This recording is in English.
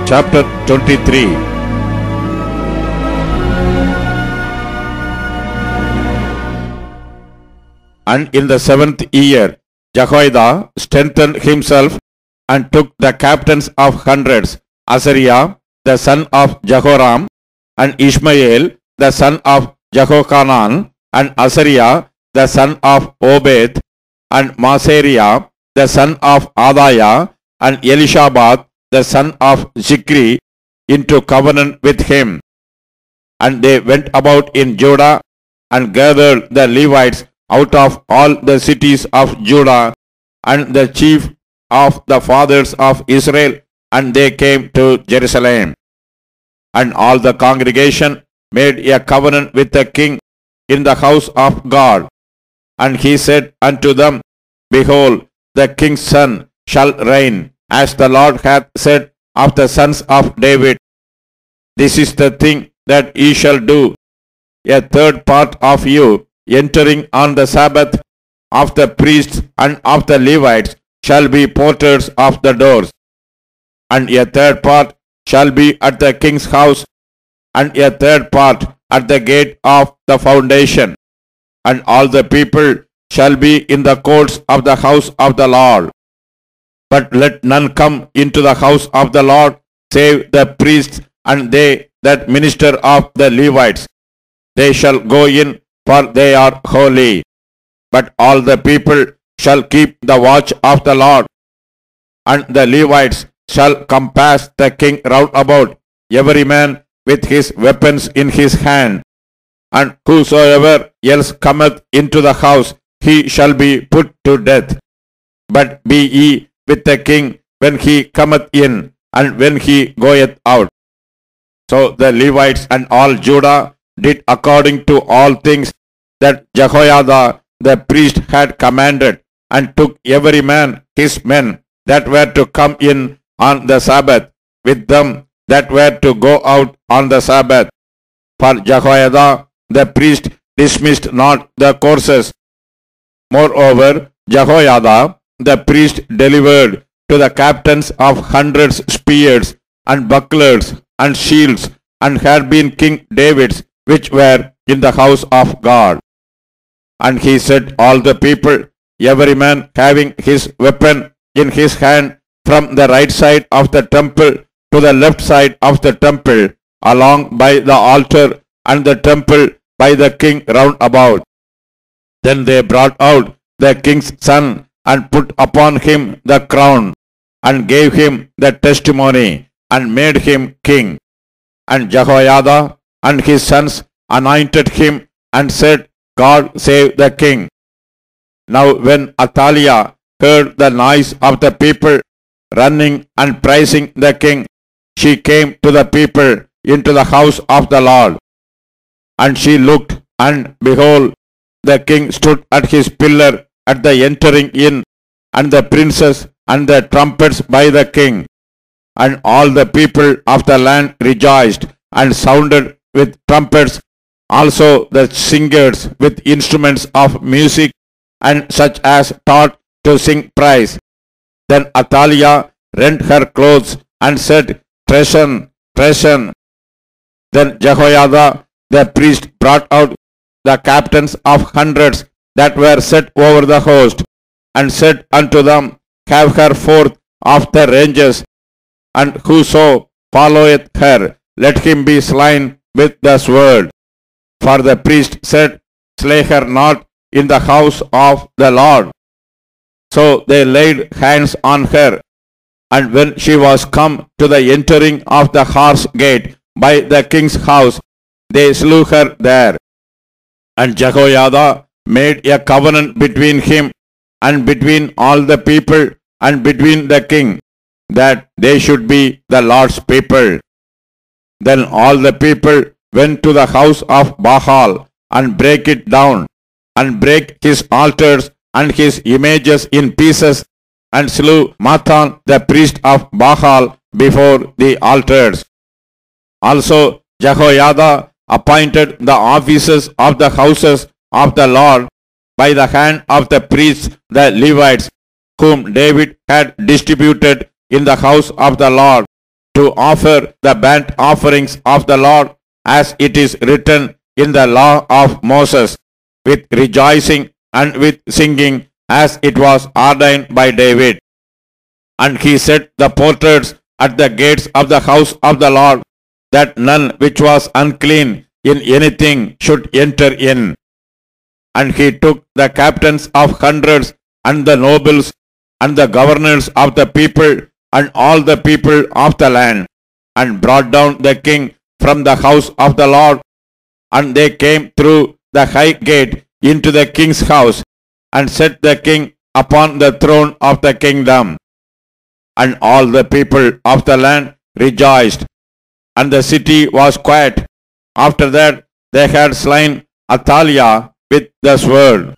Chapter 23. And in the 7th year, Jehoiada strengthened himself and took the captains of hundreds, Azariah the son of Jehoram, and Ishmael the son of Jehohanan, and Azariah the son of Obed, and Masariah the son of Adaiah, and Elishabat the son of Zikri, into covenant with him. And they went about in Judah and gathered the Levites out of all the cities of Judah and the chief of the fathers of Israel, and they came to Jerusalem. And all the congregation made a covenant with the king in the house of God. And he said unto them, Behold, the king's son shall reign, as the Lord hath said of the sons of David. This is the thing that ye shall do. A third part of you entering on the Sabbath of the priests and of the Levites shall be porters of the doors. And a third part shall be at the king's house, and a third part at the gate of the foundation. And all the people shall be in the courts of the house of the Lord. But let none come into the house of the Lord, save the priests and they that minister of the Levites. They shall go in, for they are holy. But all the people shall keep the watch of the Lord. And the Levites shall compass the king round about, every man with his weapons in his hand. And whosoever else cometh into the house, he shall be put to death. But be ye with the king when he cometh in, and when he goeth out. So the Levites and all Judah did according to all things that Jehoiada the priest had commanded, and took every man his men that were to come in on the Sabbath, with them that were to go out on the Sabbath. For Jehoiada the priest dismissed not the courses. Moreover, Jehoiada the priest delivered to the captains of hundreds spears and bucklers and shields, and had been King David's, which were in the house of God. And he set all the people, every man having his weapon in his hand, from the right side of the temple to the left side of the temple, along by the altar and the temple by the king round about. Then they brought out the king's son, and put upon him the crown, and gave him the testimony, and made him king. And Jehoiada and his sons anointed him, and said, God save the king. Now when Athaliah heard the noise of the people running and praising the king, she came to the people into the house of the Lord. And she looked, and behold, the king stood at his pillar at the entering in, and the princes and the trumpets by the king. And all the people of the land rejoiced, and sounded with trumpets, also the singers with instruments of music, and such as taught to sing praise. Then Athaliah rent her clothes, and said, Treason, treason. Then Jehoiada the priest brought out the captains of hundreds that were set over the host, and said unto them, Have her forth of the ranges, and whoso followeth her, let him be slain with the sword. For the priest said, Slay her not in the house of the Lord. So they laid hands on her, and when she was come to the entering of the horse gate by the king's house, they slew her there. And Jehoiada made a covenant between him and between all the people and between the king, that they should be the Lord's people. Then all the people went to the house of Baal, and brake it down, and brake his altars and his images in pieces, and slew Mathan the priest of Baal before the altars. Also Jehoiada appointed the officers of the houses of the Lord by the hand of the priests the Levites, whom David had distributed in the house of the Lord, to offer the burnt offerings of the Lord, as it is written in the law of Moses, with rejoicing and with singing, as it was ordained by David. And he set the porters at the gates of the house of the Lord, that none which was unclean in anything should enter in. And he took the captains of hundreds, and the nobles, and the governors of the people, and all the people of the land, and brought down the king from the house of the Lord. And they came through the high gate into the king's house, and set the king upon the throne of the kingdom. And all the people of the land rejoiced, and the city was quiet. After that they had slain Athaliah with the sword.